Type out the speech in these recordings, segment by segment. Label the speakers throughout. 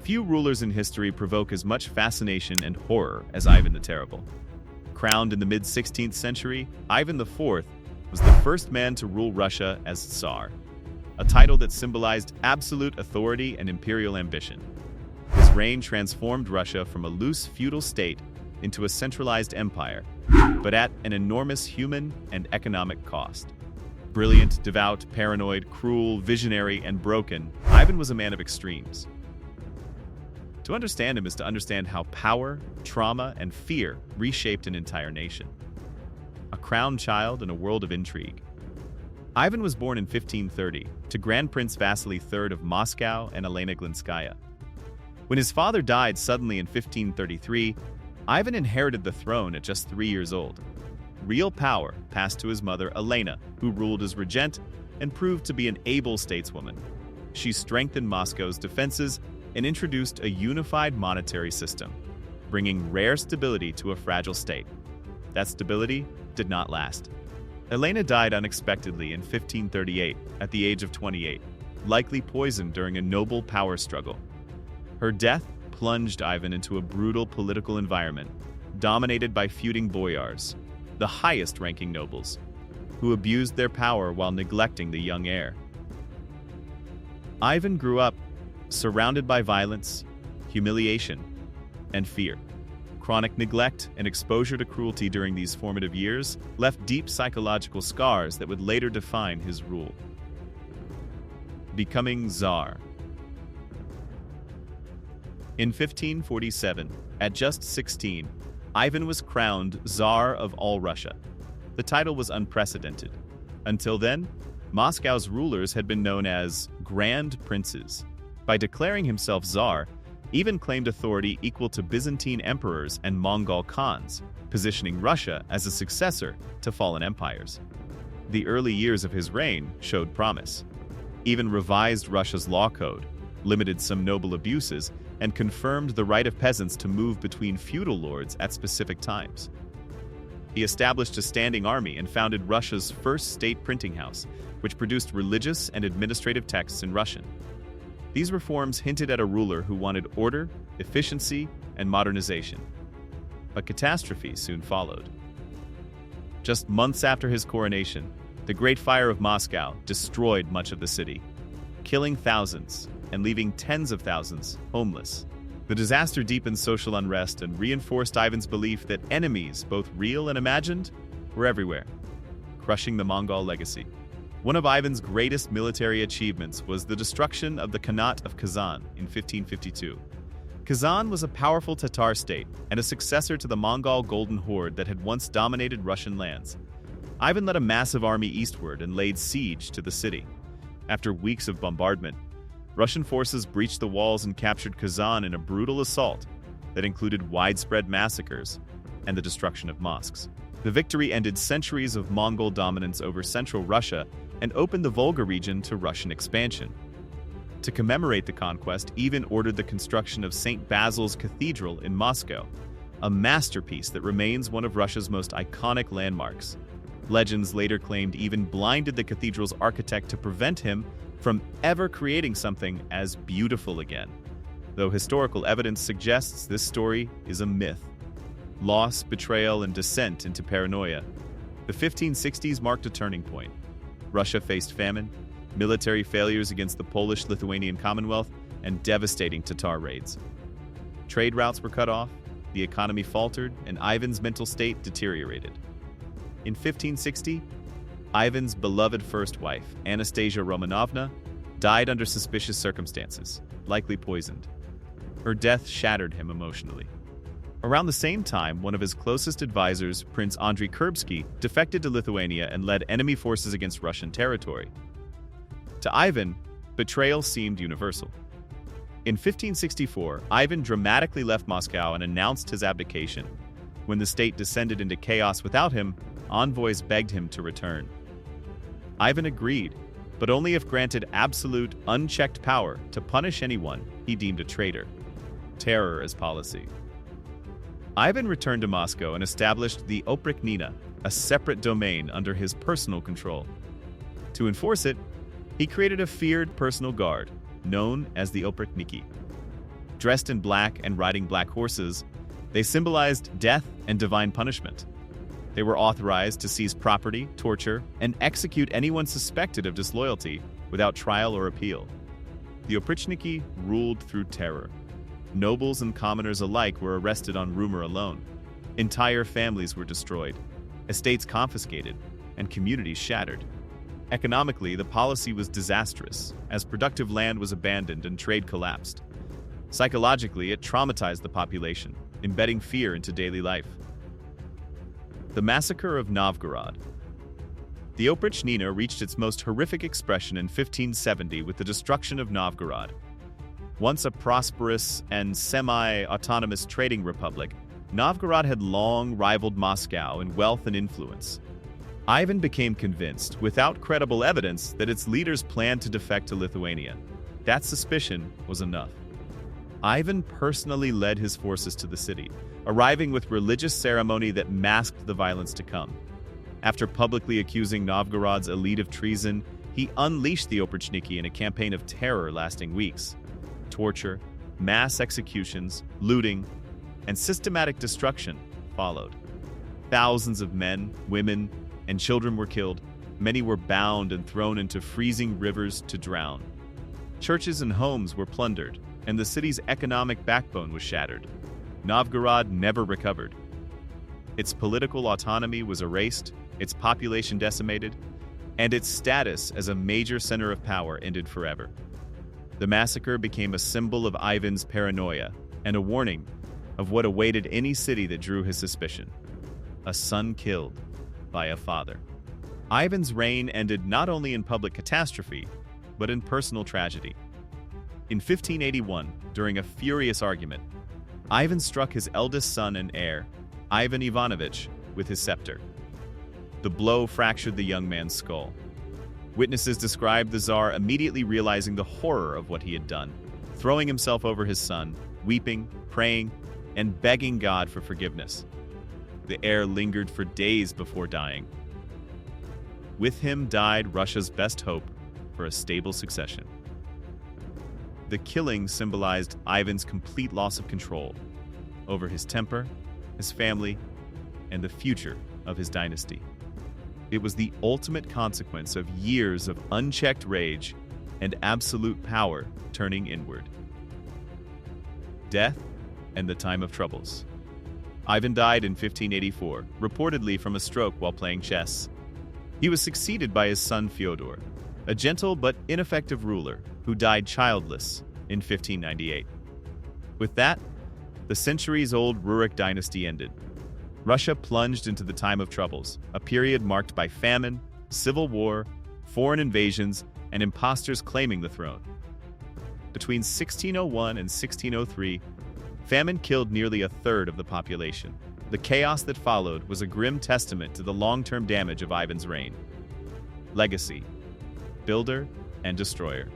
Speaker 1: Few rulers in history provoke as much fascination and horror as Ivan the Terrible. Crowned in the mid-16th century, Ivan IV was the first man to rule Russia as Tsar, a title that symbolized absolute authority and imperial ambition. His reign transformed Russia from a loose feudal state into a centralized empire, but at an enormous human and economic cost. Brilliant, devout, paranoid, cruel, visionary, and broken, Ivan was a man of extremes. To understand him is to understand how power, trauma, and fear reshaped an entire nation. A crowned child in a world of intrigue. Ivan was born in 1530 to Grand Prince Vasily III of Moscow and Elena Glinskaya. When his father died suddenly in 1533, Ivan inherited the throne at just 3 years old. Real power passed to his mother Elena, who ruled as regent and proved to be an able stateswoman. She strengthened Moscow's defenses and introduced a unified monetary system, bringing rare stability to a fragile state. That stability did not last. Elena died unexpectedly in 1538 at the age of 28, likely poisoned during a noble power struggle. Her death plunged Ivan into a brutal political environment, dominated by feuding boyars, the highest-ranking nobles, who abused their power while neglecting the young heir. Ivan grew up surrounded by violence, humiliation, and fear. Chronic neglect and exposure to cruelty during these formative years left deep psychological scars that would later define his rule. Becoming Tsar. In 1547, at just 16, Ivan was crowned Tsar of all Russia. The title was unprecedented. Until then, Moscow's rulers had been known as Grand Princes. By declaring himself Tsar, Ivan claimed authority equal to Byzantine emperors and Mongol khans, positioning Russia as a successor to fallen empires. The early years of his reign showed promise. Ivan revised Russia's law code, limited some noble abuses, and confirmed the right of peasants to move between feudal lords at specific times. He established a standing army and founded Russia's first state printing house, which produced religious and administrative texts in Russian. These reforms hinted at a ruler who wanted order, efficiency, and modernization. But catastrophe soon followed. Just months after his coronation, the Great Fire of Moscow destroyed much of the city, killing thousands and leaving tens of thousands homeless. The disaster deepened social unrest and reinforced Ivan's belief that enemies, both real and imagined, were everywhere, crushing the Mongol legacy. One of Ivan's greatest military achievements was the destruction of the Khanate of Kazan in 1552. Kazan was a powerful Tatar state and a successor to the Mongol Golden Horde that had once dominated Russian lands. Ivan led a massive army eastward and laid siege to the city. After weeks of bombardment, Russian forces breached the walls and captured Kazan in a brutal assault that included widespread massacres and the destruction of mosques. The victory ended centuries of Mongol dominance over central Russia and opened the Volga region to Russian expansion. To commemorate the conquest, Ivan ordered the construction of St. Basil's Cathedral in Moscow, a masterpiece that remains one of Russia's most iconic landmarks. Legends later claimed Ivan blinded the cathedral's architect to prevent him from ever creating something as beautiful again, though historical evidence suggests this story is a myth. Loss, betrayal, and descent into paranoia. The 1560s marked a turning point. Russia faced famine, military failures against the Polish-Lithuanian Commonwealth, and devastating Tatar raids. Trade routes were cut off, the economy faltered, and Ivan's mental state deteriorated. In 1560, Ivan's beloved first wife, Anastasia Romanovna, died under suspicious circumstances, likely poisoned. Her death shattered him emotionally. Around the same time, one of his closest advisors, Prince Andrei Kurbsky, defected to Lithuania and led enemy forces against Russian territory. To Ivan, betrayal seemed universal. In 1564, Ivan dramatically left Moscow and announced his abdication. When the state descended into chaos without him, envoys begged him to return. Ivan agreed, but only if granted absolute, unchecked power to punish anyone he deemed a traitor. Terror as policy. Ivan returned to Moscow and established the Oprichnina, a separate domain under his personal control. To enforce it, he created a feared personal guard, known as the Oprichniki. Dressed in black and riding black horses, they symbolized death and divine punishment. They were authorized to seize property, torture, and execute anyone suspected of disloyalty without trial or appeal. The Oprichniki ruled through terror. Nobles and commoners alike were arrested on rumor alone. Entire families were destroyed, estates confiscated, and communities shattered. Economically, the policy was disastrous, as productive land was abandoned and trade collapsed. Psychologically, it traumatized the population, embedding fear into daily life. The Massacre of Novgorod. The Oprichnina reached its most horrific expression in 1570 with the destruction of Novgorod. Once a prosperous and semi-autonomous trading republic, Novgorod had long rivaled Moscow in wealth and influence. Ivan became convinced, without credible evidence, that its leaders planned to defect to Lithuania. That suspicion was enough. Ivan personally led his forces to the city, arriving with religious ceremony that masked the violence to come. After publicly accusing Novgorod's elite of treason, he unleashed the Oprichniki in a campaign of terror lasting weeks. Torture, mass executions, looting, and systematic destruction followed. Thousands of men, women, and children were killed. Many were bound and thrown into freezing rivers to drown. Churches and homes were plundered, and the city's economic backbone was shattered. Novgorod never recovered. Its political autonomy was erased, its population decimated, and its status as a major center of power ended forever. The massacre became a symbol of Ivan's paranoia and a warning of what awaited any city that drew his suspicion: a son killed by a father. Ivan's reign ended not only in public catastrophe, but in personal tragedy. In 1581, during a furious argument, Ivan struck his eldest son and heir, Ivan Ivanovich, with his scepter. The blow fractured the young man's skull. Witnesses described the Tsar immediately realizing the horror of what he had done, throwing himself over his son, weeping, praying, and begging God for forgiveness. The heir lingered for days before dying. With him died Russia's best hope for a stable succession. The killing symbolized Ivan's complete loss of control over his temper, his family, and the future of his dynasty. It was the ultimate consequence of years of unchecked rage and absolute power turning inward. Death and the time of troubles. Ivan died in 1584, reportedly from a stroke while playing chess. He was succeeded by his son Fyodor, a gentle but ineffective ruler who died childless in 1598. With that, the centuries-old Rurik dynasty ended. Russia plunged into the time of troubles, a period marked by famine, civil war, foreign invasions, and impostors claiming the throne. Between 1601 and 1603, famine killed nearly a third of the population. The chaos that followed was a grim testament to the long-term damage of Ivan's reign. Legacy: builder and destroyer.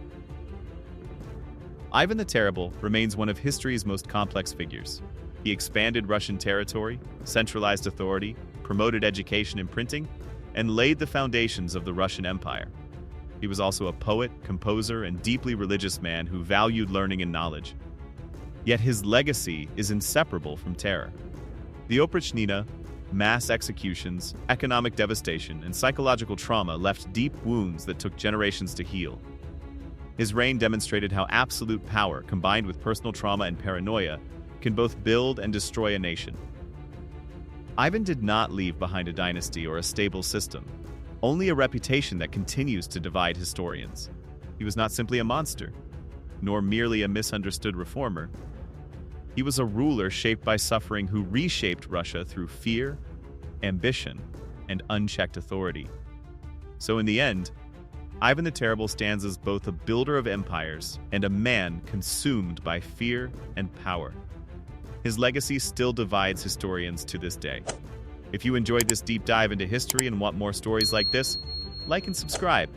Speaker 1: Ivan the Terrible remains one of history's most complex figures. He expanded Russian territory, centralized authority, promoted education and printing, and laid the foundations of the Russian Empire. He was also a poet, composer, and deeply religious man who valued learning and knowledge. Yet his legacy is inseparable from terror. The Oprichnina, mass executions, economic devastation, and psychological trauma left deep wounds that took generations to heal. His reign demonstrated how absolute power, combined with personal trauma and paranoia, can both build and destroy a nation. Ivan did not leave behind a dynasty or a stable system, only a reputation that continues to divide historians. He was not simply a monster, nor merely a misunderstood reformer. He was a ruler shaped by suffering who reshaped Russia through fear, ambition, and unchecked authority. So in the end, Ivan the Terrible stands as both a builder of empires and a man consumed by fear and power. His legacy still divides historians to this day. If you enjoyed this deep dive into history and want more stories like this, like and subscribe.